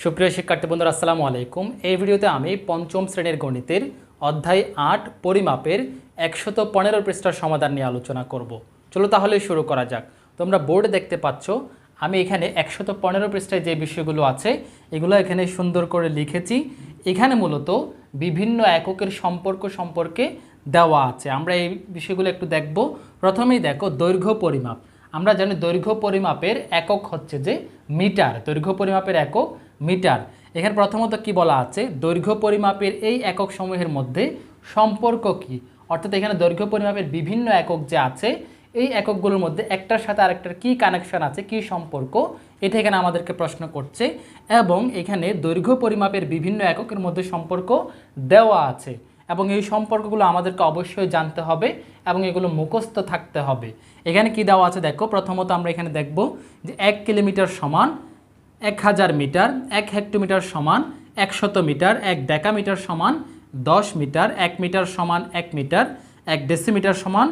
সুপ্রিয় শিক্ষার্থী বন্ধুরা আসসালামু আলাইকুম। এই ভিডিওতে আমি পঞ্চম শ্রেণীর গণিতের অধ্যায় 8 পরিমাপের 115 পৃষ্ঠার সমাধান নিয়ে আলোচনা করব। চলো তাহলে শুরু করা যাক। তোমরা বোর্ডে দেখতে পাচ্ছ আমি এখানে 115 পৃষ্ঠায় যে বিষয়গুলো আছে এগুলো এখানে সুন্দর করে লিখেছি। এখানে মূলত বিভিন্ন এককের সম্পর্ক সম্পর্কে দেওয়া আছে। আমরা এই বিষয়গুলো একটু দেখব। প্রথমেই দেখো দৈর্ঘ্য পরিমাপ। আমরা জানি দৈর্ঘ্য পরিমাপের একক হচ্ছে যে মিটার। দৈর্ঘ্য পরিমাপের একক মিটার। এখানে প্রথমত কি বলা আছে, দৈর্ঘ্য পরিমাপের এই একক সমূহের মধ্যে সম্পর্ক কি, অর্থাৎ এখানে দৈর্ঘ্য পরিমাপের বিভিন্ন একক যে আছে এই এককগুলোর মধ্যে একটার সাথে আরেকটার কি কানেকশন আছে, কি সম্পর্ক, এটা এখানে আমাদেরকে প্রশ্ন করছে। এবং এখানে দৈর্ঘ্য পরিমাপের বিভিন্ন এককের মধ্যে সম্পর্ক দেওয়া আছে এবং এই সম্পর্কগুলো আমাদেরকে অবশ্যই জানতে হবে এবং এগুলো মুখস্থ থাকতে হবে। এখানে কি দেওয়া আছে দেখো। প্রথমত আমরা এখানে দেখব যে 1 কিলোমিটার সমান 1000 মিটার, 1 হেক্টোমিটার সমান 100 মিটার, 1 ডেকামিটার সমান 10 মিটার, 1 মিটার সমান 1 মিটার, 1 ডেসিমিটার সমান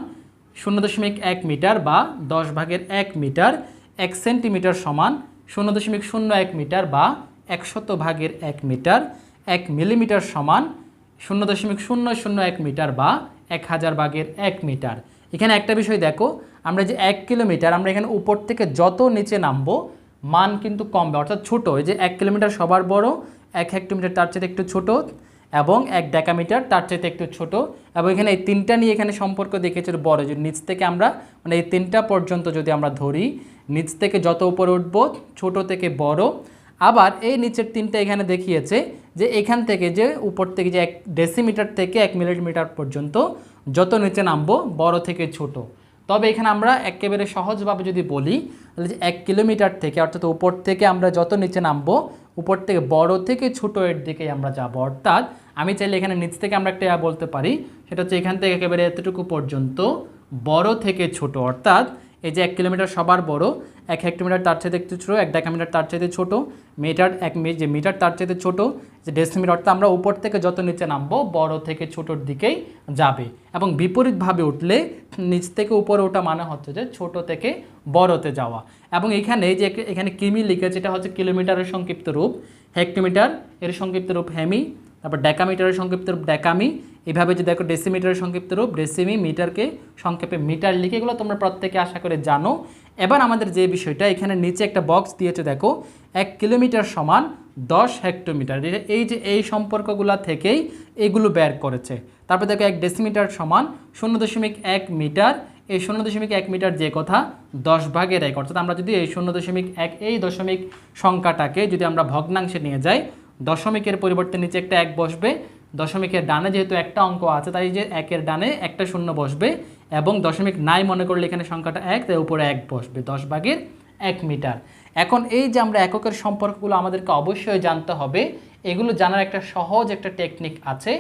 0.1 মিটার বা 10 ভাগের 1 মিটার, 1 সেন্টিমিটার সমান 0.01 মিটার বা 100 ভাগের 1 মিটার, 1 মিলিমিটার সমান 0.001 মিটার বা 1000 ভাগের 1 মিটার। এখানে একটা বিষয় দেখো, আমরা যে 1 কিলোমিটার আমরা এখানে উপর থেকে যত নিচে নামবো মান কিন্তু কমবে, অর্থাৎ ছোটো। এই যে 1 কিলোমিটার সবার বড়, 1 হেক্টোমিটার তার চাইতে একটু ছোট এবং 1 ডেকামিটার তার চাইতে একটু ছোট। এবং এখানে এই তিনটা নিয়ে এখানে সম্পর্ক দেখেছি বড়। যে নিচ থেকে আমরা মানে এই তিনটা পর্যন্ত যদি আমরা ধরি, নিচ থেকে যত উপরে উঠব ছোট থেকে বড়। আবার এই নিচের তিনটা এখানে দেখিয়েছে যে এখান থেকে যে উপর থেকে যে 1 ডেসিমিটার থেকে 1 মিলিমিটার পর্যন্ত যত নিচে নামবো বড় থেকে ছোট। তবে এখানে আমরা একেবারে সহজভাবে যদি বলি তাহলে যে 1 কিলোমিটার থেকে অর্থাৎ উপর থেকে আমরা যত নিচে নামবো উপর থেকে বড় থেকে ছোট এর দিকে আমরা যাব। অর্থাৎ আমি চাইলে এখানে নিচ থেকে আমরা একটা বলতে পারি, সেটা হচ্ছে এখান থেকে একেবারে এতটুকু পর্যন্ত বড় থেকে ছোট। অর্থাৎ এই যে 1 কিলোমিটার সবার বড়, 1 হেক্টোমিটার তার চাইতে একটু ছোটো, 1 ডেকামিটার তার চাইতে ছোট, মিটার যে মিটার তার চাইতে ছোট, যে ডেসিমিটার। অর্থাৎ আমরা উপর থেকে যত নিচে নামবো বড় থেকে ছোটোর দিকেই যাবে। এবং বিপরীতভাবে উঠলে নিচ থেকে উপরে ওঠা মানে হচ্ছে যে ছোট থেকে বড়তে যাওয়া। এবং এখানে যে এখানে কিমি লিখেছে এটা হচ্ছে কিলোমিটারের সংক্ষিপ্ত রূপ, হেক্টোমিটার এর সংক্ষিপ্ত রূপ হেমি, তারপর ডেকামিটারের সংক্ষিপ্ত রূপ ডেকামি। এভাবে যে দেখো ডেসিমিটারের সংক্ষিপ্ত রূপ ডেসিমি, মিটারকে সংক্ষেপে মিটার লিখে, এগুলো তোমরা প্রত্যেকে আশা করে জানো। এবার আমাদের যে বিষয়টা এখানে নিচে একটা বক্স দিয়েছে দেখো, 1 কিলোমিটার সমান 10 হেক্টোমিটার। এই যে এই সম্পর্কগুলো থেকেই এগুলো বের করেছে। তারপর দেখো 1 ডেসিমিটার সমান 0.1 মিটার। এই 0.1 মিটার যে কথা 10 ভাগের 1, অর্থাৎ আমরা যদি এই 0.1 এই দশমিক সংখ্যাটাকে যদি আমরা ভগ্নাংশে নিয়ে যাই, দশমিকের পরিবর্তে নিচে একটা 1 বসবে, দশমিকের ডানে যেহেতু একটা অঙ্ক আছে তাই যে 1-এর ডানে একটা শূন্য বসবে এবং দশমিক নাই মনে করলে এখানে সংখ্যাটা 1 তাই উপরে 1 বসবে, 10 ভাগের 1 মিটার। এখন এই যে আমরা এককের সম্পর্কগুলো আমাদেরকে অবশ্যই জানতে হবে। এগুলো জানার একটা সহজ একটা টেকনিক আছে,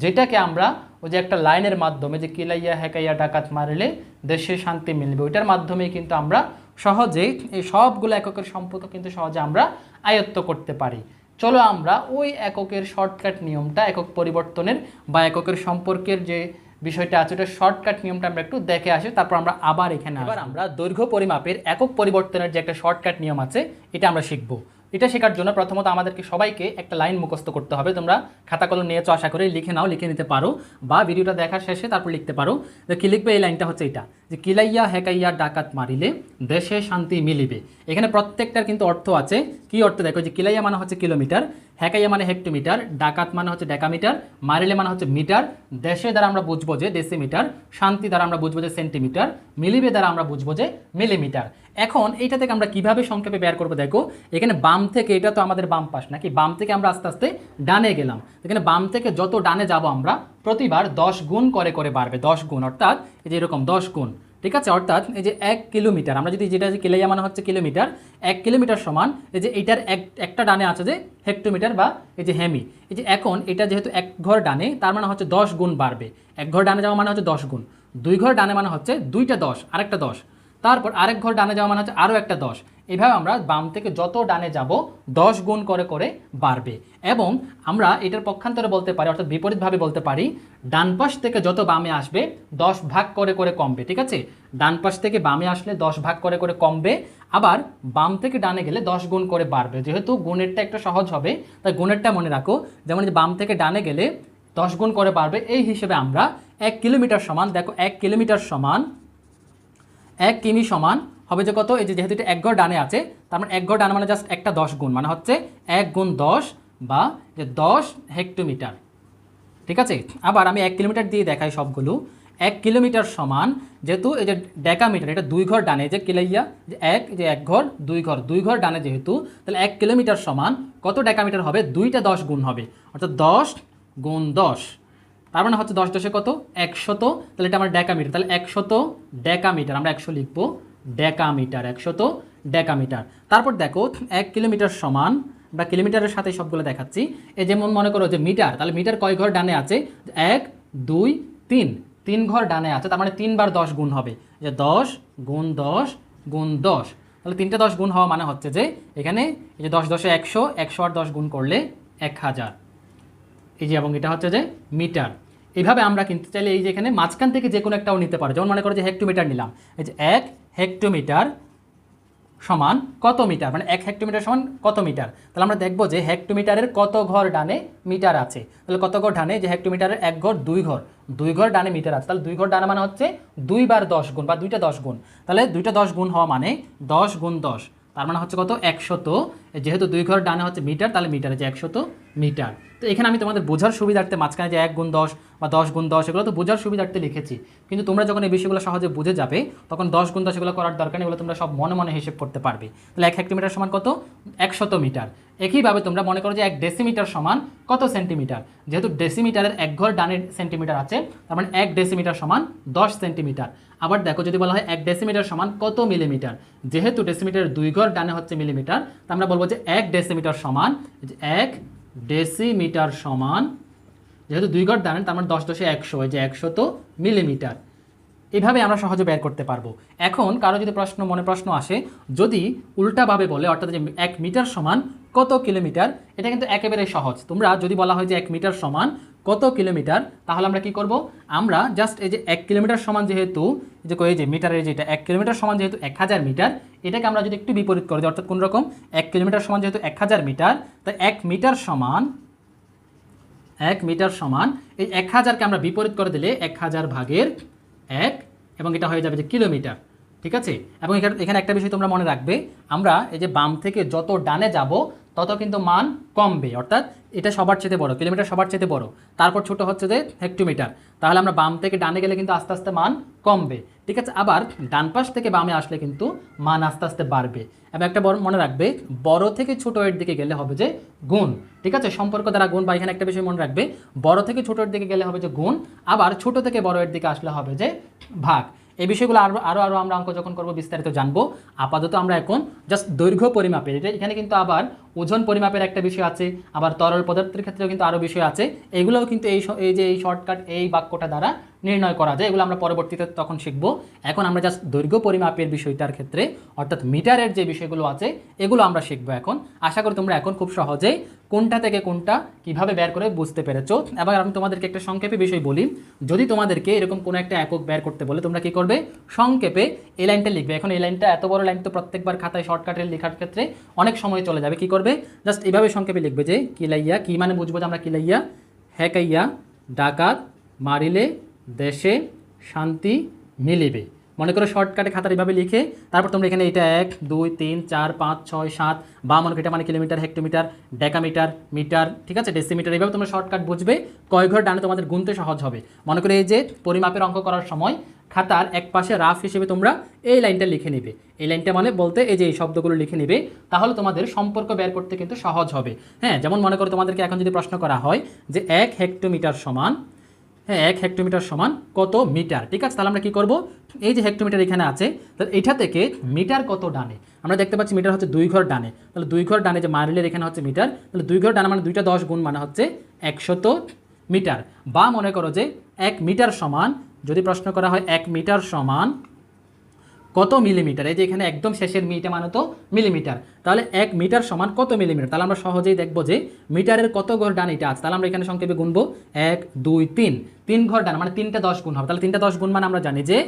যেটাকে আমরা ওই যে একটা লাইনের মাধ্যমে যে কিলাইয়া হেকাইয়া ডাকাত মারিলে দেশে শান্তি মিলবে, ওইটার মাধ্যমেই কিন্তু আমরা সহজেই এই সবগুলো এককের সম্পর্ক কিন্তু সহজে আমরা আয়ত্ত করতে পারি। চলো আমরা ওই এককের শর্টকাট নিয়মটা, একক পরিবর্তনের বা এককের সম্পর্কের যে বিষয়টা আছে ওটা শর্টকাট নিয়মটা আমরা একটু দেখে আসি, তারপর আমরা আবার এখানে আবার আমরা দৈর্ঘ্য পরিমাপের একক পরিবর্তনের যে একটা শর্টকাট নিয়ম আছে এটা আমরা শিখব। এটা শেখার জন্য প্রথমত আমাদেরকে সবাইকে একটা লাইন মুখস্থ করতে হবে। তোমরা খাতা কলম নিয়েছো আশা করে, লিখে নাও, লিখে নিতে পারো বা ভিডিওটা দেখার শেষে তারপর লিখতে পারো। তো কি লিখবে, এই লাইনটা হচ্ছে এটা যে কিলাইয়া হেকাইয়া ডাকাত মারিলে দেশে শান্তি মিলিবে। এখানে প্রত্যেকটার কিন্তু অর্থ আছে। কি অর্থ দেখো, যে কিলাইয়া মানে হচ্ছে কিলোমিটার, হেকাইয়া মানে হেক্টোমিটার, ডাকাত মানে হচ্ছে ডেকামিটার, মারিলে মানে হচ্ছে মিটার, দেশে দ্বারা আমরা বুঝবো যে ডেসিমিটার, শান্তি দ্বারা আমরা বুঝবো যে সেন্টিমিটার, মিলিবে দ্বারা আমরা বুঝবো যে মিলিমিটার। এখন এইটা থেকে আমরা কিভাবে সংক্ষেপে বের করবো দেখো, এখানে বাম থেকে, এটা তো আমাদের বাম পাশ নাকি, বাম থেকে আমরা আস্তে আস্তে ডানে গেলাম। এখানে বাম থেকে যত ডানে যাব আমরা প্রতিবার 10 গুণ করে করে বাড়বে, 10 গুণ, অর্থাৎ এই যে এরকম 10 গুণ, ঠিক আছে। অর্থাৎ এই যে 1 কিলোমিটার আমরা যদি যেটা কিলাইয়া মানে হচ্ছে কিলোমিটার, 1 কিলোমিটার সমান এই যে এইটার একটা ডানে আছে যে হেক্টোমিটার বা এই যে হেমি। এই যে এখন এটা যেহেতু 1 ঘর ডানে তার মানে হচ্ছে 10 গুণ বাড়বে। 1 ঘর ডানে যাওয়া মানে হচ্ছে 10 গুণ, 2 ঘর ডানে মানে হচ্ছে 2টা 10 আরেকটা 10, তারপর আরেক ঘর ডানে যাওয়া মানে হচ্ছে আরও একটা 10। এইভাবে আমরা বাম থেকে যত ডানে যাব 10 গুণ করে করে বাড়বে। এবং আমরা এটার পক্ষান্তরে বলতে পারি, অর্থাৎ বিপরীতভাবে বলতে পারি, ডান পাশ থেকে যত বামে আসবে 10 ভাগ করে করে কমবে, ঠিক আছে। ডান পাশ থেকে বামে আসলে 10 ভাগ করে করে কমবে, আবার বাম থেকে ডানে গেলে 10 গুণ করে বাড়বে, যেহেতু গুণেরটা একটা সহজ হবে তাই গুণেরটা মনে রাখো। যেমন যে বাম থেকে ডানে গেলে 10 গুণ করে বাড়বে, এই হিসেবে আমরা 1 কিলোমিটার সমান, দেখো 1 কিলোমিটার সমান 1 কিমি সমান হবে যে কত, এই যে যেহেতু এটা 1 ঘর ডানে আছে তার মানে 1 ঘর ডানে মানে জাস্ট একটা 10 গুণ মানে হচ্ছে 1 গুণ 10 বা যে 10 হেক্টোমিটার। ঠিক আছে, আবার আমি 1 কিলোমিটার দিয়ে দেখাই সবগুলো। 1 কিলোমিটার সমান, যেহেতু এই যে ডেকামিটার এটা 2 ঘর ডানে, যে কিলাইয়া যে 1 ঘর 2 ঘর ডানে যেহেতু, তাহলে 1 কিলোমিটার সমান কত ডেকামিটার হবে, 2টা 10 গুণ হবে, অর্থাৎ 10 গুণ 10, তার মানে হচ্ছে 10 10 কত 100, তাহলে এটা আমার ডেকামিটার, তাহলে 100 ডেকামিটার, আমরা 100 লিখবো, ডেকামিটার 100 ডেকামিটার। তারপর দেখো 1 কিলোমিটার সমান, বা কিলোমিটারের সাথে সবগুলো দেখাচ্ছি। এই যেমন মনে করো যে মিটার, তাহলে মিটার কয় ঘর ডানে আছে, 1 2 3, 3 ঘর ডানে আছে, তার মানে 3 বার 10 গুণ হবে, যে 10 গুণ 10 গুণ 10, তাহলে 3টা 10 গুণ হওয়া মানে হচ্ছে যে এখানে এই যে 10 10 100, 100 আর 10 গুণ করলে 1000, এই যে, এবং এটা হচ্ছে যে মিটার। এইভাবে আমরা কিন্তু চাইলে এই যে এখানে মাঝখান থেকে যে কোনো একটাও নিতে পারো, যেমন মনে করো যে হেক্টোমিটার নিলাম, এই যে 1 হেক্টোমিটার সমান কত মিটার, মানে 1 হেক্টোমিটার সমান কত মিটার, তাহলে আমরা দেখবো যে হেক্টোমিটারের কত ঘর ডানে মিটার আছে, তাহলে কত ঘর ডানে, যে হেক্টোমিটারের 1 ঘর 2 ঘর ডানে মিটার আছে, তাহলে 2 ঘর ডানে মানে হচ্ছে 2 বার 10 গুণ বা 2টা 10 গুণ, তাহলে 2টা 10 গুণ হওয়া মানে 10 গুণ 10, তার মানে হচ্ছে কত 100, যেহেতু 2 ঘর ডানে হচ্ছে মিটার, তাহলে মিটারে যে 100 মিটার। তো এখানে আমি তোমাদের বোঝার সুবিধার্থে মাঝখানে যে 1 গুণ 10 বা 10 গুণ 10 এগুলো তো বোঝার সুবিধার্থে লিখেছি, কিন্তু তোমরা যখন এই বিষয়গুলো সহজে বুঝে যাবে তখন 10 গুণ 10 এগুলো করার দরকার নেই, এগুলো তোমরা সব মনে মনে হিসেব করতে পারবে। তাহলে 1 হেক্টোমিটার সমান কত 100 মিটার। একইভাবে তোমরা মনে করো যে 1 ডেসিমিটার সমান কত সেন্টিমিটার, যেহেতু ডেসিমিটারের 1 ঘর ডানে সেন্টিমিটার আছে, তার মানে 1 ডেসিমিটার সমান 10 সেন্টিমিটার। আবার দেখো যদি বলা হয় 1 ডেসিমিটার সমান কত মিলিমিটার, যেহেতু ডেসিমিটারের 2 ঘর ডানে হচ্ছে মিলিমিটার, তা আমরা বলবো যে 1 ডেসিমিটার সমান 1 ডেসিমিটার সমান, যেহেতু 2 ঘর ডানে তার মানে 10 10 100, এই যে 100 মিলিমিটার। এইভাবে আমরা সহজে বের করতে পারবো। এখন কারো যদি মনে প্রশ্ন আসে, যদি উল্টাভাবে বলে, অর্থাৎ যে 1 মিটার সমান কত কিলোমিটার, এটা কিন্তু একেবারে সহজ। তোমরা যদি বলা হয় যে 1 মিটার সমান কত কিলোমিটার, তাহলে আমরা কি করব, আমরা জাস্ট এই যে 1 কিলোমিটার সমান যেহেতু এই যে মিটারের যেটা 1 কিলোমিটার সমান যেহেতু 1000 মিটার, এটাকে আমরা যদি একটু বিপরীত করে দিই, অর্থাৎ কোন রকম 1 কিলোমিটার সমান যেহেতু 1000 মিটার, তাই 1 মিটার সমান এই 1000কে আমরা বিপরীত করে দিলে 1000 ভাগের 1, এবং এটা হয়ে যাবে যে কিলোমিটার। ঠিক আছে, এবং এখানে একটা বিষয় তোমরা মনে রাখবে, আমরা এই যে বাম থেকে যত ডানে যাব তত কিন্তু মান কমবে, অর্থাৎ এটা সবার চেয়ে বড়, কিলোমিটার সবার চেয়ে বড়, তারপর ছোট হচ্ছে যে হেক্টোমিটার, তাহলে আমরা বাম থেকে ডানে গেলে কিন্তু আস্তে আস্তে মান কমবে। ঠিক আছে, আবার ডান পাশ থেকে বামে আসলে কিন্তু মান আস্তে আস্তে বাড়বে। এবং একটা মনে রাখবে, বড় থেকে ছোট এর দিকে গেলে হবে যে গুণ। ঠিক আছে, সম্পর্ক দ্বারা গুণ, বা এখানে একটা বিষয় মনে রাখবে, বড় থেকে ছোট এর দিকে গেলে হবে যে গুণ, আবার ছোট থেকে বড় এর দিকে আসলে হবে যে ভাগ। এই বিষয়গুলো আরও আমরা অঙ্ক যখন করবো বিস্তারিত জানবো। আপাতত আমরা এখন জাস্ট দৈর্ঘ্য পরিমাপের, এখানে কিন্তু আবার ওজন পরিমাপের একটা বিষয় আছে, আবার তরল পদার্থের ক্ষেত্রেও কিন্তু আরও বিষয় আছে, এগুলোও কিন্তু এই শর্টকাট এই বাক্যটা দ্বারা নির্ণয় করা যায়, এগুলো আমরা পরবর্তীতে তখন শিখব। এখন আমরা জাস্ট দৈর্ঘ্য পরিমাপের বিষয়টার ক্ষেত্রে, অর্থাৎ মিটারের যে বিষয়গুলো আছে এগুলো আমরা শিখবো এখন। আশা করি তোমরা এখন খুব সহজেই কোনটা থেকে কোনটা কিভাবে বের করে বুঝতে পেরেছো। এবার আমি তোমাদেরকে একটা সংক্ষেপে বিষয় বলি, যদি তোমাদেরকে এরকম কোনো একটা একক বের করতে বলে, তোমরা কি করবে, সংক্ষেপে এই লাইনটা লিখবে। এখন এই লাইনটা এত বড় লাইন তো প্রত্যেকবার খাতায় শর্টকাটের লেখার ক্ষেত্রে অনেক সময় চলে যাবে, কি করবে, জাস্ট এইভাবে সংক্ষেপে লিখবে যে কিলাইয়া, কি মানে বুঝবো যে আমরা কিলাইয়া, হেকাইয়া ডাকাত মারিলে দেশে শান্তি মিলিবে। মনে করো শর্টকাটে খাতার এইভাবে লিখে, তারপর তোমরা এখানে এটা 1 2 3 4 5 6 7, বা মনে করি এটা মানে কিলোমিটার, হেক্টোমিটার, ডেকামিটার, মিটার, ঠিক আছে, ডেসিমিটার, এইভাবে তোমরা শর্টকাট বুঝবে, কয় ঘর ডানে তোমাদের গুনতে সহজ হবে। মনে করে এই যে পরিমাপের অঙ্ক করার সময় খাতার এক পাশে রাফ হিসেবে তোমরা এই লাইনটা লিখে নেবে, এই লাইনটা মানে বলতে এই যে এই শব্দগুলো লিখে নেবে, তাহলে তোমাদের সম্পর্ক বের করতে কিন্তু সহজ হবে। হ্যাঁ, যেমন মনে করো তোমাদেরকে এখন যদি প্রশ্ন করা হয় যে 1 হেক্টোমিটার সমান, হ্যাঁ 1 হেক্টোমিটার সমান কত মিটার, ঠিক আছে, তাহলে আমরা কী করব, এই যে হেক্টোমিটার এখানে আছে, তাহলে এটা থেকে মিটার কত ডানে, আমরা দেখতে পাচ্ছি মিটার হচ্ছে 2 ঘর ডানে, তাহলে 2 ঘর ডানে যে মাইলের এখানে হচ্ছে মিটার, তাহলে 2 ঘর ডানে মানে 2টা 10 গুণ মানে হচ্ছে 100 মিটার। বা মনে করো যে 1 মিটার সমান, যদি প্রশ্ন করা হয় 1 মিটার সমান কত মিলিমিটার, এই যে এখানে একদম শেষের মিটা মানে তো মিলিমিটার, তাহলে 1 মিটার সমান কত মিলিমিটার, তাহলে আমরা সহজেই দেখবো যে মিটারের কত ঘর ডান এটা আছে, তাহলে আমরা এখানে সংক্ষেপে গুনবো 1 2 3, 3 ঘর ডান মানে 3টা 10 গুণ হবে, তাহলে 3টা 10 গুণ মানে আমরা জানি যে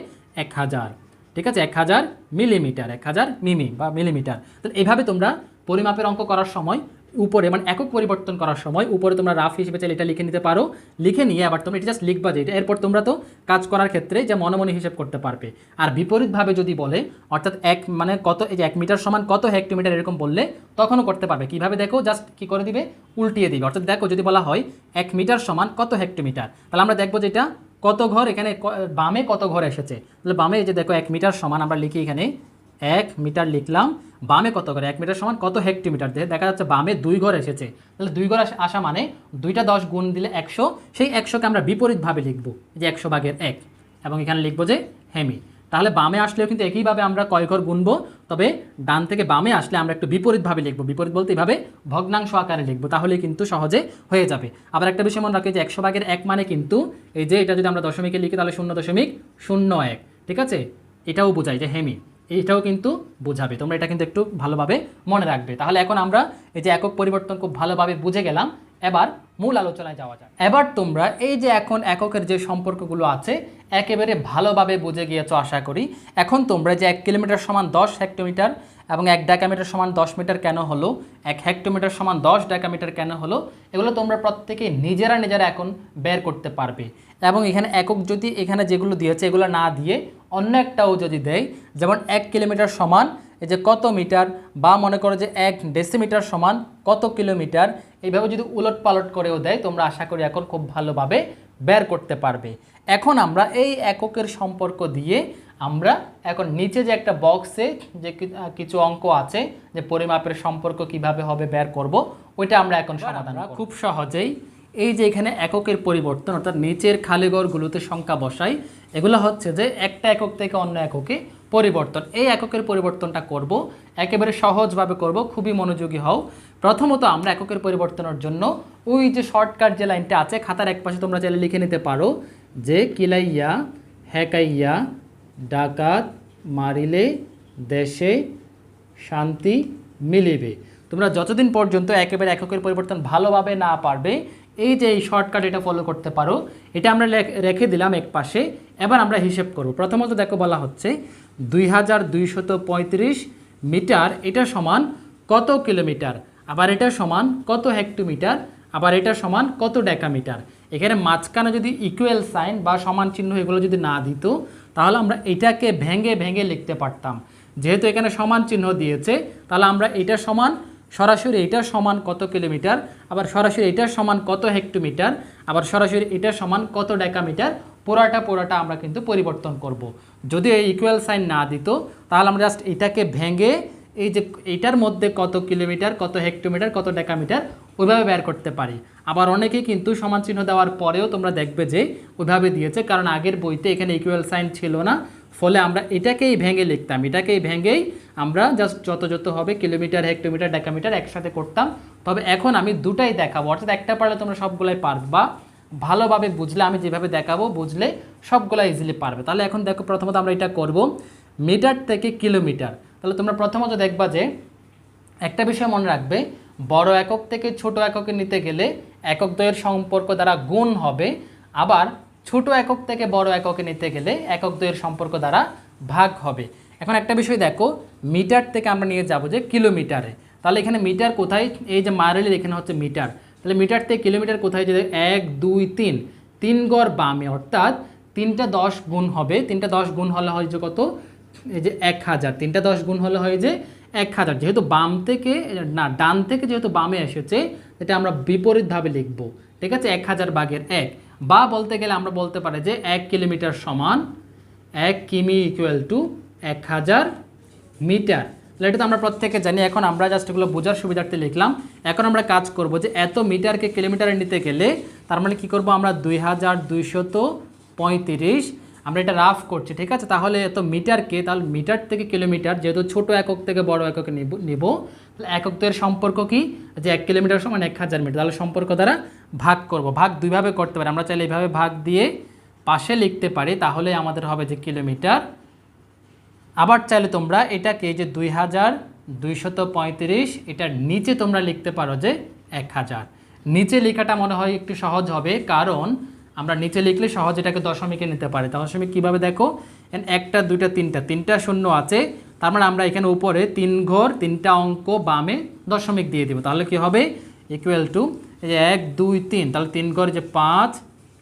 1000। ঠিক আছে, 1000 মিলিমিটার, 1000 মিমি বা মিলিমিটার। তাহলে এইভাবে তোমরা পরিমাপের অঙ্ক করার সময় উপরে মানে একক পরিবর্তন করার সময় উপরে তোমরা রাফ হিসেবে চাইলে এটা লিখে নিতে পারো, লিখে নিয়ে আবার তোমরা এটা জাস্ট লিখবা যে এটা, এরপর তোমরা তো কাজ করার ক্ষেত্রে যে মনে মনে হিসেব করতে পারবে। আর বিপরীতভাবে যদি বলে অর্থাৎ এক মানে কত, এই যে 1 মিটার সমান কত হেক্টোমিটার এরকম বললে তখনও করতে পারবে। কীভাবে দেখো, জাস্ট কী করে দিবে, উল্টিয়ে দিবে। অর্থাৎ দেখো যদি বলা হয় 1 মিটার সমান কত হেক্টোমিটার, তাহলে আমরা দেখবো যে এটা কত ঘর, এখানে বামে কত ঘর এসেছে, তাহলে বামে এই যে দেখো 1 মিটার সমান আমরা লিখি এখানে 1 মিটার লিখলাম, বামে কত ঘর, 1 মিটার সমান কত হেক্টোমিটার, দেখা যাচ্ছে বামে 2 ঘর এসেছে। তাহলে 2 ঘর আসা মানে 2টা 10 গুণ দিলে 100, সেই 100কে আমরা বিপরীতভাবে লিখব যে 100/1 এবং এখানে লিখবো যে হেমি। তাহলে বামে আসলেও কিন্তু একইভাবে আমরা কয় ঘর গুনবো, তবে ডান থেকে বামে আসলে আমরা একটু বিপরীতভাবে লিখবো। বিপরীত বলতে এইভাবে ভগ্নাংশ আকারে লিখবো, তাহলে কিন্তু সহজে হয়ে যাবে। আবার একটা বিষয় মনে রাখি যে 100/1 মানে কিন্তু এই যে এটা যদি আমরা দশমিকে লিখি তাহলে 0.01, ঠিক আছে, এটাও বোঝায় যে হেমি, এইটাও কিন্তু বোঝাবে। তোমরা এটা কিন্তু একটু ভালোভাবে মনে রাখবে। তাহলে এখন আমরা এই যে একক পরিবর্তন খুব ভালোভাবে বুঝে গেলাম, এবার মূল আলোচনায় যাওয়া যায়। এবার তোমরা এই যে এখন এককের যে সম্পর্কগুলো আছে একেবারে ভালোভাবে বুঝে গিয়েছো আশা করি। এখন তোমরা যে 1 কিলোমিটার সমান 10 হেক্টোমিটার এবং 1 ডেকামিটার সমান 10 মিটার কেন হলো, 1 হেক্টোমিটার সমান 10 ডেকামিটার কেন হলো, এগুলো তোমরা প্রত্যেকেই নিজেরা এখন বের করতে পারবে। এবং এখানে একক যদি এখানে যেগুলো দিয়েছে এগুলো না দিয়ে অন্য একটাও যদি দেয়, যেমন 1 কিলোমিটার সমান এই যে কত মিটার, বা মনে করো যে 1 ডেসিমিটার সমান কত কিলোমিটার, এইভাবে যদি উলট পালট করেও দেয় তোমরা আশা করি এখন খুব ভালোভাবে বের করতে পারবে। এখন আমরা এই এককের সম্পর্ক দিয়ে আমরা এখন নিচে যে একটা বক্সে যে কিছু অঙ্ক আছে যে পরিমাপের সম্পর্ক কিভাবে হবে বের করব, ওইটা আমরা এখন সমাধান করব। খুব সহজেই এই যে এখানে এককের পরিবর্তন অর্থাৎ নিচের খালি ঘরগুলোতে সংখ্যা বসাই, এগুলো হচ্ছে যে একটা একক থেকে অন্য এককে পরিবর্তন। এই এককের পরিবর্তনটা করব একেবারে সহজভাবে করব, খুবই মনোযোগী হও। প্রথমত আমরা এককের পরিবর্তনের জন্য ওই যে শর্টকাট যে লাইনটা আছে খাতার একপাশে তোমরা চাইলে লিখে নিতে পারো যে কিলাইয়া হেকাইয়া ডাকাত মারিলে দেশে শান্তি মিলিবে। তোমরা যতদিন পর্যন্ত একেবারে এককের পরিবর্তন ভালোভাবে না পারবে এই যে এই শর্টকাট এটা ফলো করতে পারো, এটা আমরা রেখে দিলাম এক পাশে। এবার আমরা হিসেব করব। প্রথমত দেখো বলা হচ্ছে 2235 মিটার, এটা সমান কত কিলোমিটার, আবার এটা সমান কত হেক্টোমিটার, আবার এটা সমান কত ডেকামিটার। এখানে মাঝখানে যদি ইকুয়াল সাইন বা সমান চিহ্ন এগুলো যদি না দিত তাহলে আমরা এটাকে ভেঙে ভেঙে লিখতে পারতাম। যেহেতু এখানে সমান চিহ্ন দিয়েছে তাহলে আমরা এটা সমান সরাসরি এটা সমান কত কিলোমিটার, আবার সরাসরি এটা সমান কত হেক্টোমিটার, আবার সরাসরি এটা সমান কত ডেকামিটার, পুরাটা আমরা কিন্তু পরিবর্তন করব। যদি এই ইকুয়াল সাইন না দিত তাহলে আমরা জাস্ট এটাকে ভেঙে এই যে এইটার মধ্যে কত কিলোমিটার, কত হেক্টোমিটার, কত ডেকামিটার ওইভাবে বের করতে পারি। আবার অনেকেই কিন্তু সমান চিহ্ন দেওয়ার পরেও তোমরা দেখবে যে ওইভাবে দিয়েছে, কারণ আগের বইতে এখানে ইকুয়াল সাইন ছিল না, ফলে আমরা এটাকেই ভেঙে লিখতাম। এটাকেই ভেঙেই আমরা জাস্ট যত হবে কিলোমিটার, হেক্টোমিটার, ডেকামিটার একসাথে করতাম। তবে এখন আমি দুটাই দেখাবো, অর্থাৎ একটা পারলে তোমরা সবগুলাই পারবা, ভালোভাবে বুঝলে আমি যেভাবে দেখাবো বুঝলে সবগুলা ইজিলি পারবে। তাহলে এখন দেখো প্রথমত আমরা এটা করব মিটার থেকে কিলোমিটার। তাহলে তোমরা প্রথমত দেখবা যে একটা বিষয় মনে রাখবে, বড় একক থেকে ছোট এককে নিতে গেলে একক দ্বয়ের সম্পর্ক দ্বারা গুণ হবে, আবার ছোট একক থেকে বড় এককে নিতে গেলে একক দ্বয়ের সম্পর্ক দ্বারা ভাগ হবে। এখন একটা বিষয় দেখো, মিটার থেকে আমরা নিয়ে যাব যে কিলোমিটারে, তাহলে এখানে মিটার কোথায়, এই যে মাইলের এখানে হচ্ছে মিটার, তাহলে মিটার থেকে কিলোমিটার কোথায়, যে 1 2 3 3 গড় বামে, অর্থাৎ 3টা 10 গুণ হবে, 3টা 10 গুণ হলে হয় যে কত, এই যে 1000, 3টা 10 গুণ হলে হয় যে 1000। যেহেতু বাম থেকে না ডান থেকে যেহেতু বামে এসেছে এটা আমরা বিপরীতভাবে লিখব, ঠিক আছে, 1000/1, বা বলতে গেলে আমরা বলতে পারি যে 1 কিলোমিটার সমান 1 কিমি ইকুয়াল টু 1000 মিটার। তাহলে এটা তো আমরা প্রত্যেকে জানি। এখন আমরা জাস্ট এগুলো বোঝার সুবিধার্থে লিখলাম। এখন আমরা কাজ করব যে এত মিটারকে কিলোমিটারে নিতে গেলে তার মানে কী করব, আমরা 2235 আমরা এটা রাফ করছি, ঠিক আছে। তাহলে এত মিটারকে, তাহলে মিটার থেকে কিলোমিটার যেহেতু ছোট একক থেকে বড় এককে নিব, তাহলে এককের সম্পর্ক কি, যে 1 কিলোমিটার সমান 1000 মিটার, তাহলে সম্পর্ক দ্বারা ভাগ করব। ভাগ দুইভাবে করতে পারি, আমরা চাইলে এইভাবে ভাগ দিয়ে পাশে লিখতে পারি, তাহলে আমাদের হবে যে কিলোমিটার। আবার চাইলে তোমরা এটাকে যে 2235 এটার নিচে তোমরা লিখতে পারো যে 1000। নিচে লেখাটা মনে হয় একটু সহজ হবে, কারণ আমরা নিচে লিখলে সহজ এটাকে দশমিকে নিতে পারি। দশমিক কীভাবে দেখো, একটা দুইটা তিনটা শূন্য আছে, তার মানে আমরা এখানে উপরে 3 ঘর 3টা অঙ্ক বামে দশমিক দিয়ে দিব। তাহলে কি হবে ইকুয়াল টু এই যে 1 2 3, তাহলে 3 ঘর যে 5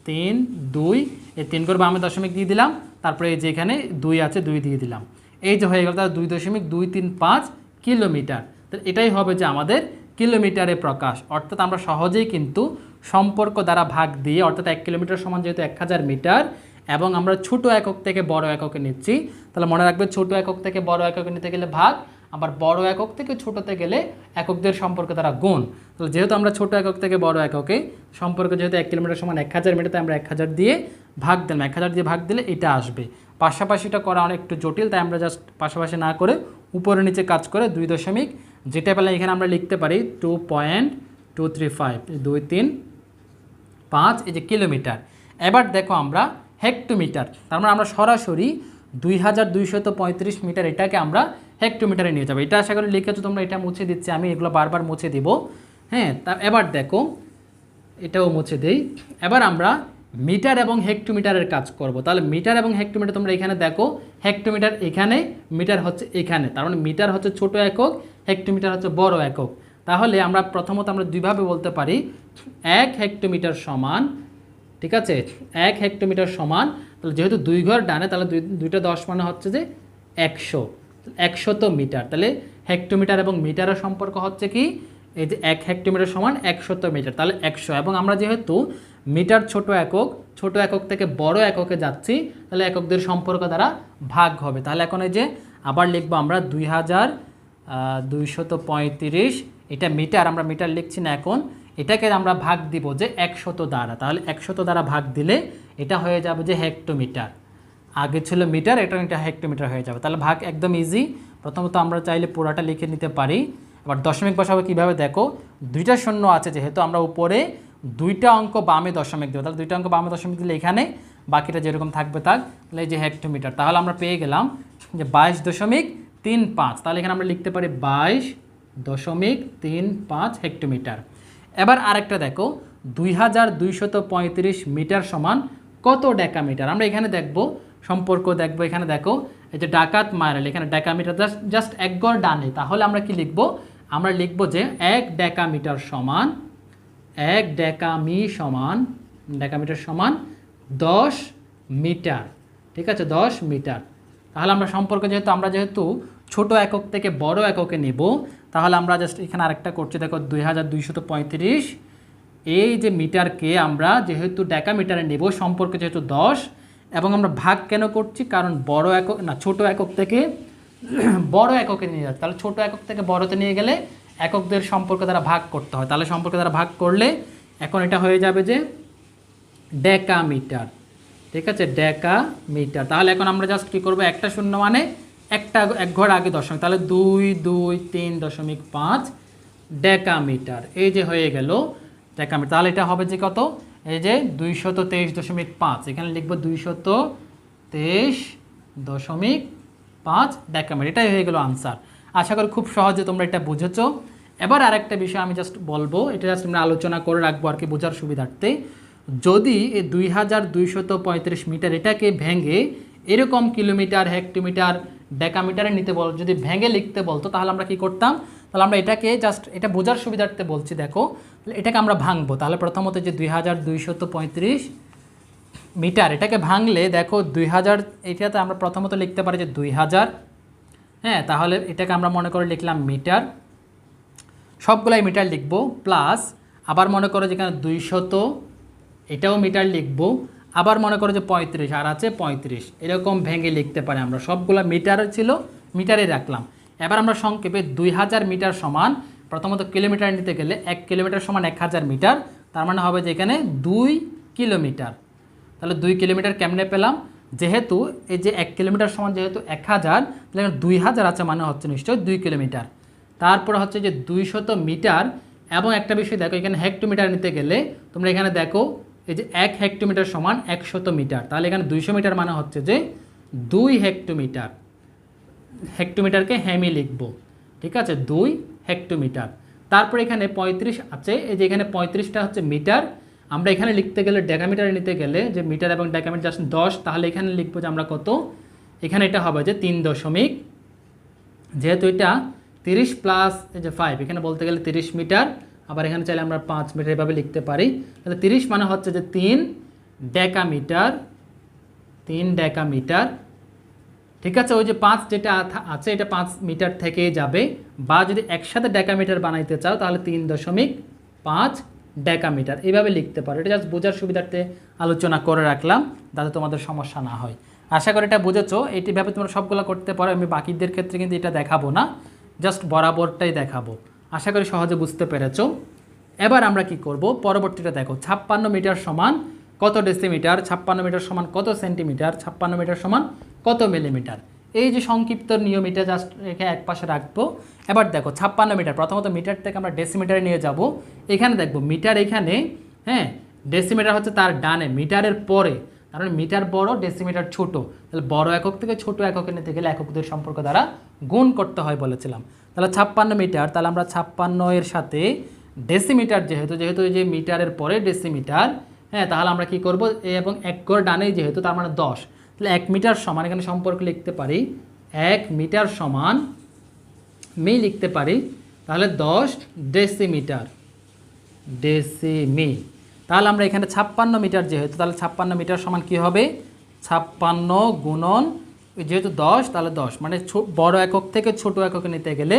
3 2, এই 3 ঘর বামে দশমিক দিয়ে দিলাম, তারপরে এই যে এখানে 2 আছে 2 দিয়ে দিলাম, এই যে হয়ে গেল তাহলে 2.235 কিলোমিটার। তো এটাই হবে যে আমাদের কিলোমিটারে প্রকাশ। অর্থাৎ আমরা সহজেই কিন্তু সম্পর্ক দ্বারা ভাগ দিয়ে, অর্থাৎ 1 কিলোমিটার সমান যেহেতু 1000 মিটার এবং আমরা ছোট একক থেকে বড় এককে নিচ্ছি, তাহলে মনে রাখবে ছোট একক থেকে বড় এককে নিতে গেলে ভাগ, আবার বড় একক থেকে ছোটতে গেলে এককদের সম্পর্ক দ্বারা গুণ। তাহলে যেহেতু আমরা ছোট একক থেকে বড় এককে সম্পর্ক যেহেতু 1 কিলোমিটার সমান 1000 মিটার, তাই আমরা 1000 দিয়ে ভাগ দিলাম, 1000 দিয়ে ভাগ দিলে এটা আসবে। পাশাপাশিটা করা অনেক একটু জটিল, তাই আমরা জাস্ট পাশাপাশি না করে উপরে নিচে কাজ করে 2 দশমিক যেটা পেলে এখানে আমরা লিখতে পারি 2.235 2 3 5 এই যে কিলোমিটার। এবার দেখো আমরা হেক্টোমিটার, তার মানে আমরা সরাসরি 2235 মিটার এটাকে আমরা হেক্টোমিটারে নিয়ে যাবো। এটা আশা করি লিখেছো তোমরা, এটা মুছে দিচ্ছি আমি, এগুলো বারবার মুছে দিব। হ্যাঁ, তা এবার দেখো এটাও মুছে দেই। এবার আমরা মিটার এবং হেক্টোমিটারের কাজ করব। তাহলে মিটার এবং হেক্টোমিটার তোমরা এখানে দেখো, হেক্টোমিটার এখানে, মিটার হচ্ছে এখানে, তার মানে মিটার হচ্ছে ছোট একক, হেক্টোমিটার হচ্ছে বড় একক। তাহলে আমরা প্রথমত আমরা দুইভাবে বলতে পারি, 1 হেক্টোমিটার সমান, ঠিক আছে, 1 হেক্টোমিটার সমান, তাহলে যেহেতু 2 ঘর ডানে, তাহলে 2টা 10 মানে হচ্ছে যে 100 মিটার। তাহলে হেক্টোমিটার এবং মিটারের সম্পর্ক হচ্ছে কি, এই যে 1 হেক্টোমিটার সমান 100 মিটার, তাহলে 100। এবং আমরা যেহেতু মিটার ছোট একক থেকে বড় এককে যাচ্ছি, তাহলে এককদের সম্পর্ক দ্বারা ভাগ হবে। তাহলে এখন এই যে আবার লিখবো আমরা 2235, এটা মিটার, আমরা মিটার লিখছি না এখন, এটাকে আমরা ভাগ দিব যে 100 দ্বারা। তাহলে 100 দ্বারা ভাগ দিলে এটা হয়ে যাবে যে হেক্টোমিটার, আগে ছিল মিটার, এটা হেক্টোমিটার হয়ে যাবে। তাহলে ভাগ একদম ইজি। প্রথমত আমরা চাইলে পুরাটা লিখে নিতে পারি। এবার দশমিক বসাবো কীভাবে দেখো, 2টা শূন্য আছে যেহেতু, আমরা উপরে 2টা অঙ্ক বামে দশমিক দেবো, তাহলে 2টা অঙ্ক বামে দশমিক দিলে এখানে, বাকিটা যেরকম থাকবে থাক, তাহলে এই যে হেক্টোমিটার। তাহলে আমরা পেয়ে গেলাম যে 22.35, তাহলে এখানে আমরা লিখতে পারি 22.35 হেক্টোমিটার। এবার আরেকটা দেখো, 2235 মিটার সমান কত ডেকামিটার। আমরা এখানে দেখব সম্পর্ক, দেখবো এখানে দেখো এই যে ডাকাত মাইল, এখানে ডেকামিটার জাস্ট এক গড় ডানে, তাহলে আমরা কি লিখব, আমরা লিখব যে 1 ডেকামিটার সমান 1 ডেকামিটার সমান 10 মিটার, ঠিক আছে, 10 মিটার। তাহলে আমরা সম্পর্ক যেহেতু ছোট একক থেকে বড় এককে নেব, তাহলে আমরা জাস্ট এখানে আরেকটা করছি দেখো, 2235 এই যে মিটারকে আমরা যেহেতু ডেকামিটারে নেব, সম্পর্ক যেহেতু 10, এবং আমরা ভাগ কেন করছি, কারণ বড় একক না, ছোট একক থেকে বড় এককে নিয়ে যাচ্ছে, তাহলে ছোট একক থেকে বড়তে নিয়ে গেলে এককদের সম্পর্ক দ্বারা ভাগ করতে হয়। তাহলে সম্পর্ক দ্বারা ভাগ করলে এখন এটা হয়ে যাবে যে ডেকামিটার, ঠিক আছে, ডেকামিটার। তাহলে এখন আমরা জাস্ট কী করবো, একটা শূন্য মানে এক ঘর আগে দশমিক, তাহলে 223.5 ডেকামিটার, এই যে হয়ে গেল ডেকামিটার। তাহলে এটা হবে যে কত, এই যে 223.5, এখানে লিখবো 223.5 ডেকামিটার, এটাই হয়ে গেল আনসার। আশা করি খুব সহজে তোমরা এটা বুঝেছো। এবার আরেকটা বিষয় আমি জাস্ট বলবো, এটা জাস্ট আমরা আলোচনা করে রাখবো আর কি বোঝার সুবিধার্থে। যদি এই 2235 মিটার এটাকে ভেঙে এরকম কিলোমিটার, হেক্টোমিটার, ডেকামিটারে নিতে বল, যদি ভেঙে লিখতে বলতো, তাহলে আমরা কি করতাম, তাহলে আমরা এটাকে জাস্ট এটা বোঝার সুবিধার্থে বলছি, দেখো এটাকে আমরা ভাঙবো। তাহলে প্রথমত যে 2235 মিটার এটাকে ভাঙলে দেখো 2000, এটাতে আমরা প্রথমত লিখতে পারি যে 2000, হ্যাঁ, তাহলে এটাকে আমরা মনে করে লিখলাম মিটার, সবগুলাই মিটার লিখবো, প্লাস আবার মনে করো যেখানে 200, এটাও মিটার লিখবো, আবার মনে করো যে 35 আর আছে 35, এরকম ভেঙে লিখতে পারি আমরা, সবগুলা মিটার ছিল, মিটারে রাখলাম। এবার আমরা সংক্ষেপে 2000 মিটার সমান, প্রথমত কিলোমিটার নিতে গেলে 1 কিলোমিটার সমান 1000 মিটার, তার মানে হবে যে এখানে 2 কিলোমিটার। তাহলে 2 কিলোমিটার কেমনে পেলাম, যেহেতু এই যে 1 কিলোমিটার সমান যেহেতু 1000, তাহলে 2000 আছে মানে হচ্ছে নিশ্চয়ই 2 কিলোমিটার। তারপর হচ্ছে যে 200 মিটার, এবং একটা বিষয় দেখো এখানে হেক্টোমিটার নিতে গেলে তোমরা এখানে দেখো এই যে 1 হেক্টোমিটার সমান 100 মিটার, তাহলে এখানে 200 মিটার মানে হচ্ছে যে 2 হেক্টোমিটার, হেক্টোমিটারকে হেমি লিখবো, ঠিক আছে, 2 হেক্টোমিটার। তারপর এখানে 35 আছে, এই যে এখানে 35টা হচ্ছে মিটার, আমরা এখানে লিখতে গেলে ডেকামিটারে নিতে গেলে যে মিটার এবং ডেকামিটার জাস্ট 10, তাহলে এখানে লিখবো যে আমরা কত এখানে এটা হবে যে 3 দশমিক, যেহেতু এটা 30 প্লাস এই যে 5, এখানে বলতে গেলে 30 মিটার, আবার এখানে চাইলে আমরা 5 মিটার এভাবে লিখতে পারি। তাহলে 30 মানে হচ্ছে যে 3 ডেকামিটার, 3 ডেকামিটার। ঠিক আছে, ওই যে 5 যেটা আছে এটা 5 মিটার থেকে যাবে, বা যদি একসাথে ডেকামিটার বানাইতে চাও তাহলে 3.5 ডেকামিটার এইভাবে লিখতে পারো। এটা জাস্ট বোঝার সুবিধার্থে আলোচনা করে রাখলাম, যাতে তোমাদের সমস্যা না হয়। আশা করি এটা বুঝেছো। এইভাবে তোমরা সবগুলো করতে পারো। আমি বাকিদের ক্ষেত্রে কিন্তু এটা দেখাবো না, জাস্ট বরাবরটাই দেখাবো। আশা করি সহজে বুঝতে পেরেছো। এবার আমরা কি করব, পরবর্তীটা দেখো। 56 মিটার সমান কত ডেসিমিটার, 56 মিটার সমান কত সেন্টিমিটার, 56 মিটার সমান কত মিলিমিটার। এই যে সংক্ষিপ্ত নিয়ম, এটা জাস্ট রেখে এক পাশে রাখবো। এবার দেখো 56 মিটার, প্রথমত মিটার থেকে আমরা ডেসিমিটারে নিয়ে যাব। এখানে দেখবো মিটার এখানে, হ্যাঁ, ডেসিমিটার হচ্ছে তার ডানে, মিটারের পরে, কারণ মিটার বড় ডেসিমিটার ছোট। তাহলে বড় একক থেকে ছোট এককে নিতে গেলে এককদের সম্পর্ক দ্বারা গুণ করতে হয় বলেছিলাম। তাহলে 56 মিটার, তাহলে আমরা 56 এর সাথে ডেসিমিটার, যেহেতু এই যে মিটারের পরে ডেসিমিটার, হ্যাঁ, তাহলে আমরা কি করব, এ এবং এক গড় ডানেই যেহেতু, তার মানে 10। তাহলে 1 মিটার সমান, এখানে সম্পর্ক লিখতে পারি 1 মিটার সমান মি লিখতে পারি, তাহলে 10 ডেসিমিটার, ডেসিমি। তাহলে আমরা এখানে 56 মিটার যেহেতু, তাহলে 56 মিটার সমান কি হবে, 56 গুণন যেহেতু 10, তাহলে 10 মানে বড় একক থেকে ছোট এককে নিতে গেলে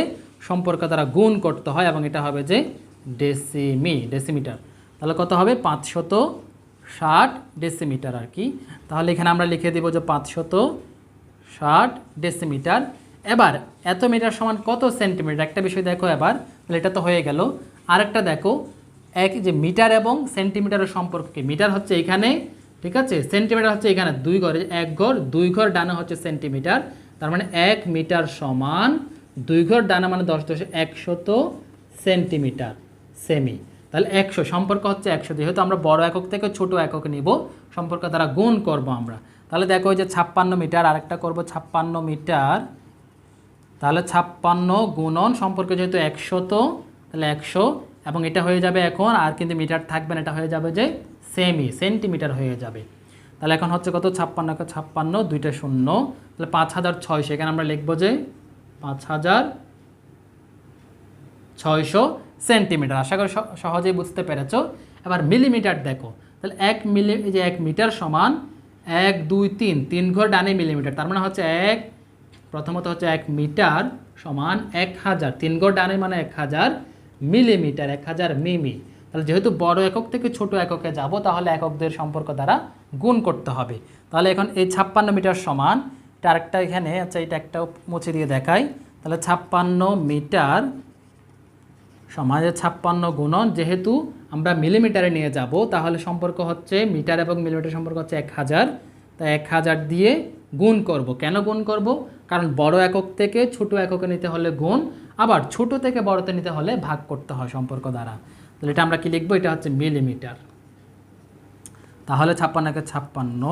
সম্পর্ক দ্বারা গুণ করতে হয়, এবং এটা হবে যে ডেসিমিটার। তাহলে কত হবে, 560 ডেসিমিটার আর কি। তাহলে এখানে আমরা লিখে দেব যে 560 ডেসিমিটার। এবার এত মিটার সমান কত সেন্টিমিটার, একটা বিষয় দেখো এবার। তাহলে এটা তো হয়ে গেল। আরেকটা দেখো, এক যে মিটার এবং সেন্টিমিটারের সম্পর্ক কি, মিটার হচ্ছে এখানে, ঠিক আছে, সেন্টিমিটার হচ্ছে এখানে 2 ঘর, এক ঘর 2 ঘর ডানে হচ্ছে সেন্টিমিটার, তার মানে 1 মিটার সমান 2 ঘর ডানা মানে 10.100 সেন্টিমিটার সেমি। তাহলে 100 সম্পর্ক হচ্ছে 100, যেহেতু আমরা বড় একক থেকে ছোট একক নিব, সম্পর্ক দ্বারা গুণ করব আমরা। তাহলে দেখো যে 56 মিটার, আরেকটা করব 56 মিটার, তাহলে 56 গুণন সম্পর্ক যেহেতু 100, তাহলে 100, এবং এটা হয়ে যাবে এখন, আর কিন্তু মিটার থাকবে না, এটা হয়ে যাবে যে সেন্টিমিটার হয়ে যাবে। তাহলে এখন হচ্ছে কত, 56 দুইটা শূন্য, তাহলে 5600, এখানে আমরা লিখবো যে 5600 সেন্টিমিটার। আশা করি সহজেই বুঝতে পেরেছো। এবার মিলিমিটার দেখো, তাহলে 1 মিটার সমান 1 2 3 ঘর ডানে মিলিমিটার, তার মানে হচ্ছে প্রথমত হচ্ছে 1 মিটার সমান 1000, 3 ঘর ডানে মানে 1000 মিলিমিটার, 1000 মিমি। তাহলে যেহেতু বড় একক থেকে ছোট এককে যাব, তাহলে এককদের সম্পর্ক দ্বারা গুণ করতে হবে। তাহলে এখন এই 56 মিটার সমান, এটা আরেকটা এখানে, আচ্ছা এটা একটা মুছে দিয়ে দেখাই। তাহলে 56 মিটার সমান 56 গুণন, যেহেতু আমরা মিলিমিটারে নিয়ে যাব, তাহলে সম্পর্ক হচ্ছে মিটার এবং মিলিমিটার সম্পর্ক হচ্ছে 1000, তাই 1000 দিয়ে গুণ করব। কেন গুণ করব, কারণ বড় একক থেকে ছোট এককে নিতে হলে গুণ, আবার ছোট থেকে বড়তে নিতে হলে ভাগ করতে হয় সম্পর্ক দ্বারা। তাহলে এটা আমরা কি লিখবো, এটা হচ্ছে মিলিমিটার। তাহলে 56 56,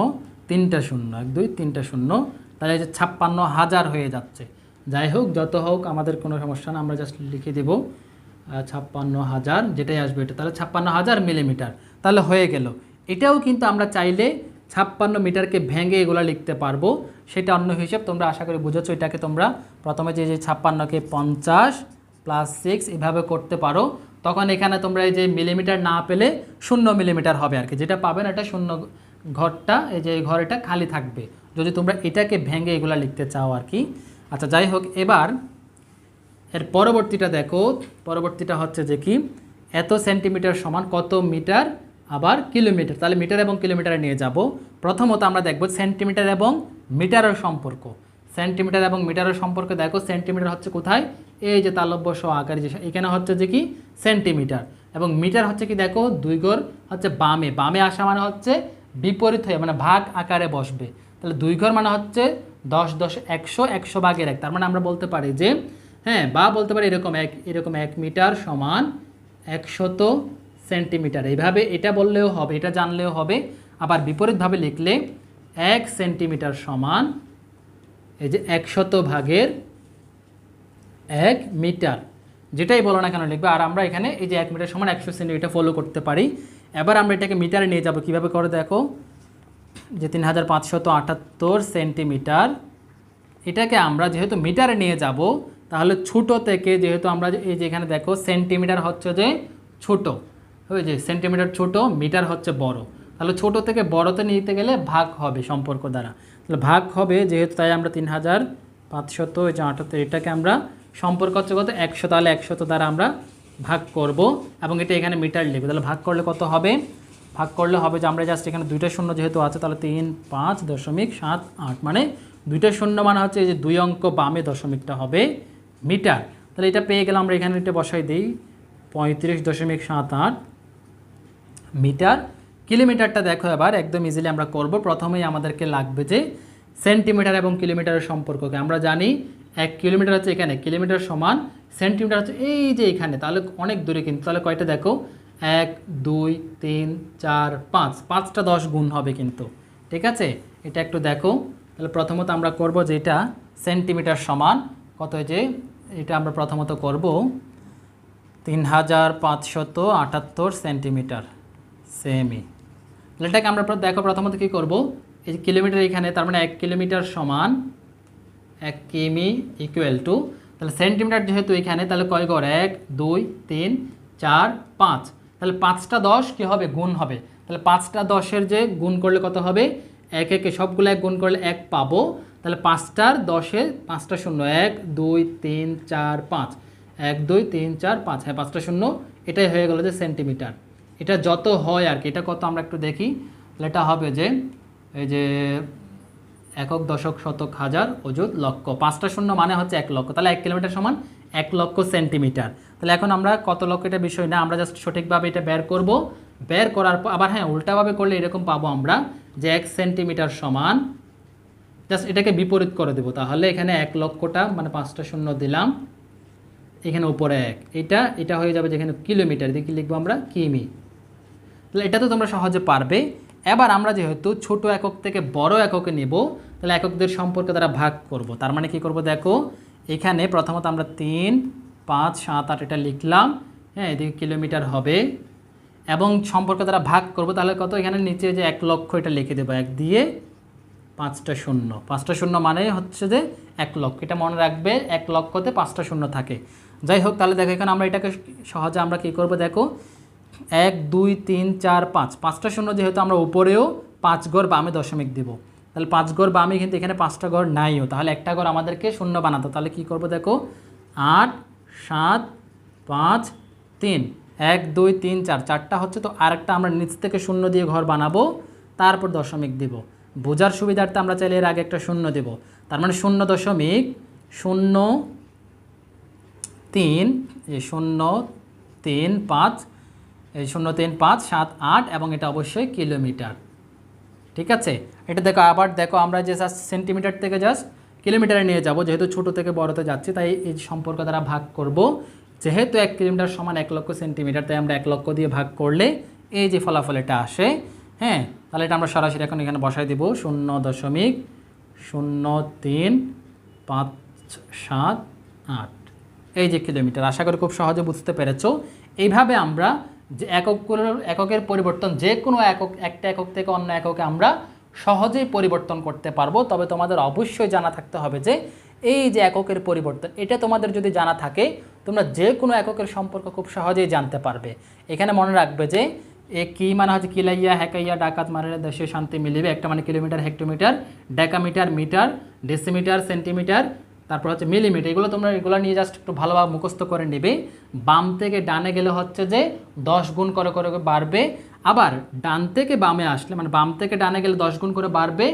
3টা শূন্য, 1 2 3টা শূন্য, তাহলে এই যে 56,000 হয়ে যাচ্ছে। যাই হোক, যত হোক আমাদের কোনো সমস্যা না, আমরা জাস্ট লিখে দেব 56,000, যেটাই আসবে এটা, তাহলে 56,000 মিলিমিটার। তাহলে হয়ে গেল। এটাও কিন্তু আমরা চাইলে 56 মিটারকে ভেঙে এগুলো লিখতে পারবো, সেটা অন্য হিসেব, তোমরা আশা করি বুঝেছো। এটাকে তোমরা প্রথমে যে 56কে 50 + 6 এভাবে করতে পারো, তখন এখানে তোমরা এই যে মিলিমিটার না পেলে 0 মিলিমিটার হবে আর কি, যেটা পাবেন এটা শূন্য ঘরটা, এই যে ঘর এটা খালি থাকবে যদি তোমরা এটাকে ভেঙে এগুলা লিখতে চাও আর কি। আচ্ছা যাই হোক, এবার এর পরবর্তীটা দেখো। পরবর্তীটা হচ্ছে যে কি, এত সেন্টিমিটার সমান কত মিটার, আবার কিলোমিটার। তাহলে মিটার এবং কিলোমিটারে নিয়ে যাব। প্রথমত আমরা দেখব সেন্টিমিটার এবং মিটারের সম্পর্ক। সেন্টিমিটার এবং মিটারের সম্পর্ক দেখো, সেন্টিমিটার হচ্ছে কোথায়, এই যে তালব্য স আকারে, যে এখানে হচ্ছে যে কি সেন্টিমিটার, এবং মিটার হচ্ছে কি দেখো 2 ঘর হচ্ছে বামে আসা মানে হচ্ছে বিপরীত হয়ে, মানে ভাগ আকারে বসবে। তাহলে 2 ঘর মানে হচ্ছে 10 10 100, 100 ভাগের 1, তার মানে আমরা বলতে পারি যে, হ্যাঁ, বা বলতে পারি এরকম 1 মিটার সমান 100 সেন্টিমিটার। এইভাবে এটা বললেও হবে, এটা জানলেও হবে। আবার বিপরীতভাবে লিখলে 1 সেন্টিমিটার সমান এই যে 100 ভাগের 1 মিটার, যেটাই বলো না কেন লিখবে। আর আমরা এখানে এই যে 1 মিটার সমান 100 সেন্টিমিটার ফলো করতে পারি। এবার আমরা এটাকে মিটারে নিয়ে যাব, কিভাবে করে দেখো, যে 3578 সেন্টিমিটার এটাকে আমরা যেহেতু মিটারে নিয়ে যাব, তাহলে ছোটো থেকে যেহেতু আমরা এই যে এখানে দেখো সেন্টিমিটার হচ্ছে যে ছোট, ওই যে সেন্টিমিটার ছোট, মিটার হচ্ছে বড়, তাহলে ছোট থেকে বড়তে নিতে গেলে ভাগ হবে সম্পর্ক দ্বারা, তাহলে ভাগ হবে যেহেতু, তাই আমরা 3500 এই যে 78, এটাকে আমরা সম্পর্ক হচ্ছে কত 100, তাহলে 100 দ্বারা আমরা ভাগ করব এবং এটা এখানে মিটার লিখব। তাহলে ভাগ করলে কত হবে, ভাগ করলে হবে যে আমরা জাস্ট এখানে 2টা শূন্য যেহেতু আছে, তাহলে 35.78 মানে 2টা শূন্য মানে হচ্ছে এই যে 2 অঙ্ক বামে দশমিকটা হবে মিটার। তাহলে এটা পেয়ে গেলাম, আমরা এখানে এটা বসাই দিই 35.78 মিটার। কিলোমিটারটা দেখো এবার একদম ইজিলি আমরা করব। প্রথমেই আমাদেরকে লাগবে যে সেন্টিমিটার এবং কিলোমিটারের সম্পর্ককে আমরা জানি 1 কিলোমিটার হচ্ছে এখানে, কিলোমিটার সমান সেন্টিমিটার হচ্ছে এই যে এখানে, তাহলে অনেক দূরে কিন্তু, তাহলে কয়টা দেখো 1 2 3 4 5, 5টা 10 গুণ হবে কিন্তু, ঠিক আছে। এটা একটু দেখো, তাহলে প্রথমত আমরা করব যে এটা সেন্টিমিটার সমান কত, যে এটা আমরা প্রথমত করব 3578 সেন্টিমিটার সেমি। তাহলে এটাকে আমরা দেখো প্রথমত কী করব, এই যে কিলোমিটার এখানে, তার মানে 1 কিলোমিটার সমান 1 কিমি ইকুয়াল টু, তাহলে সেন্টিমিটার যেহেতু এখানে, তাহলে কয় ঘর 1 2 3 4 5, তাহলে 5টা 10 কী হবে গুণ হবে, তাহলে 5টা 10-এর যে গুণ করলে কত হবে 1 1 সবগুলো 1 গুণ করলে 1 পাবো, তাহলে 5টার 10-এ 5টা শূন্য 1 2 3 4 5, 1 2 3 4 5, হ্যাঁ 5টা শূন্য, এটাই হয়ে গেল যে সেন্টিমিটার। এটা যত হয় আর কি, এটা কত আমরা একটু দেখি, তাহলে এটা হবে যে এই যে একক দশক শতক হাজার অযুত লক্ষ, 5টা শূন্য মানে হচ্ছে 1 লক্ষ, তাহলে 1 কিলোমিটার সমান 1 লক্ষ সেন্টিমিটার। তাহলে এখন আমরা কত লক্ষ এটা বিষয় না, আমরা জাস্ট সঠিকভাবে এটা বের করব, বের করার পর আবার হ্যাঁ উল্টাভাবে করলে এরকম পাবো আমরা যে 1 সেন্টিমিটার সমান, জাস্ট এটাকে বিপরীত করে দেবো, তাহলে এখানে 1 লক্ষটা মানে 5টা শূন্য দিলাম, এখানে উপরে 1, এটা হয়ে যাবে যেখানে কিলোমিটার, দেখি লিখবো আমরা কিমি। তাহলে এটা তো তোমরা সহজে পারবে। এবার আমরা যেহেতু ছোট একক থেকে বড় এককে নেব, তাহলে এককদের সম্পর্ক দ্বারা ভাগ করব। তার মানে কি করব দেখো, এখানে প্রথমত আমরা 3 5 7 8 এটা লিখলাম, হ্যাঁ এদিকে কিলোমিটার হবে এবং সম্পর্ক দ্বারা ভাগ করব, তাহলে কত এখানে নিচে যে 1 লক্ষ এটা লিখে দেবো, 1 দিয়ে 5টা শূন্য, 5টা শূন্য মানে হচ্ছে যে 1 লক্ষ, এটা মনে রাখবে 1 লক্ষতে 5টা শূন্য থাকে। যাই হোক, তাহলে দেখো এখানে আমরা এটাকে সহজে আমরা কী করব দেখো 1 2 3 4 5, 5টা শূন্য যেহেতু আমরা উপরেও 5 ঘর বামে দশমিক দিব, তাহলে 5 ঘর বামে কিন্তু এখানে 5টা ঘর নাইও, তাহলে একটা ঘর আমাদেরকে শূন্য বানাতো, তাহলে কি করব দেখো 8 7 5 3, 1 2 3 4, 4টা হচ্ছে, তো আরেকটা আমরা নিচ থেকে শূন্য দিয়ে ঘর বানাবো, তারপর দশমিক দিব। বোঝার সুবিধার্থে আমরা চাইলে এর আগে একটা শূন্য দেব, তার মানে 0.03 0.35 0.35 7 8 এবং এটা অবশ্যই কিলোমিটার, ঠিক আছে। এটা দেখো, আবার দেখো আমরা যে জাস্ট সেন্টিমিটার থেকে জাস্ট কিলোমিটারে নিয়ে যাব, যেহেতু ছোট থেকে বড়তে যাচ্ছি, তাই এই সম্পর্ক দ্বারা ভাগ করব। যেহেতু 1 কিলোমিটার সমান 1 লক্ষ সেন্টিমিটার, তাই আমরা 1 লক্ষ দিয়ে ভাগ করলে এই যে ফলাফল এটা আসে, হ্যাঁ তাহলে এটা আমরা সরাসরি এখন এখানে বসাই দেব 0.03578, এই যে কিলোমিটার। আশা করি খুব সহজে বুঝতে পেরেছো। এইভাবে আমরা যে এককের পরিবর্তন যে কোনো একটা একক থেকে অন্য এককে আমরা সহজেই পরিবর্তন করতে পারবো, তবে তোমাদের অবশ্যই জানা থাকতে হবে যে এই যে এককের পরিবর্তন, এটা তোমাদের যদি জানা থাকে তোমরা যে কোনো এককের সম্পর্ক খুব সহজেই জানতে পারবে। এখানে মনে রাখবে যে কি মানে হচ্ছে কিলাইয়া হেকাইয়া ডাকাত মারে দেশে শান্তি মিলিবে, একটা মানে kilometre hectometre, decametre metre, decimetre centimetre, তারপর হচ্ছে মিলিমিটার, এগুলো তোমরা এগুলো নিয়ে জাস্ট একটু ভালোভাবে মুখস্থ করে নেবে। বাম থেকে ডানে গেলে হচ্ছে যে 10 গুণ করে করে বাড়বে, আবার ডান থেকে বামে আসলে মানে বাম থেকে ডানে গেলে 10 গুণ করে বাড়বে,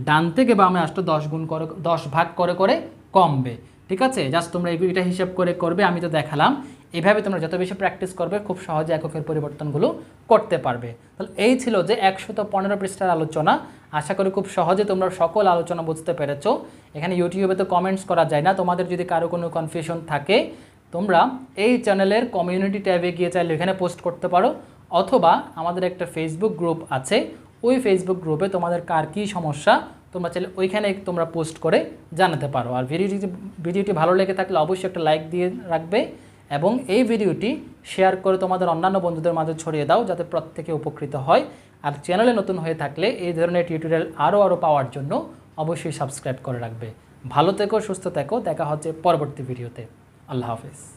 ডান থেকে বামে আসলে 10 গুণ করে 10 ভাগ করে করে কমবে, ঠিক আছে। জাস্ট তোমরা এটা হিসাব করে করবে, আমি তো দেখালাম। এইভাবে তোমরা যত বেশি প্র্যাকটিস করবে খুব সহজে এককের পরিবর্তনগুলো করতে পারবে। তাহলে এই ছিল যে 115 পৃষ্ঠার আলোচনা। আশা করি খুব সহজে তোমরা সকল আলোচনা বুঝতে পেরেছো। এখানে ইউটিউবে তো কমেন্টস করা যায় না, তোমাদের যদি কারো কোনো কনফিউশন থাকে তোমরা এই চ্যানেলের কমিউনিটি ট্যাবে গিয়ে চাইলে এখানে পোস্ট করতে পারো, অথবা আমাদের একটা ফেসবুক গ্রুপ আছে, ওই ফেসবুক গ্রুপে তোমাদের কার কী সমস্যা তোমরা চাইলে ওইখানে তোমরা পোস্ট করে জানাতে পারো। আর ভিডিওটি ভালো লেগে থাকলে অবশ্যই একটা লাইক দিয়ে রাখবে এবং এই ভিডিওটি শেয়ার করে তোমাদের অন্যান্য বন্ধুদের মাঝে ছড়িয়ে দাও, যাতে প্রত্যেকে উপকৃত হয়। আর চ্যানেলে নতুন হয়ে থাকলে এই ধরনের টিউটোরিয়াল আরও পাওয়ার জন্য অবশ্যই সাবস্ক্রাইব করে রাখবে। ভালো থেকো, সুস্থ থেকো, দেখা হচ্ছে পরবর্তী ভিডিওতে। আল্লাহ হাফেজ।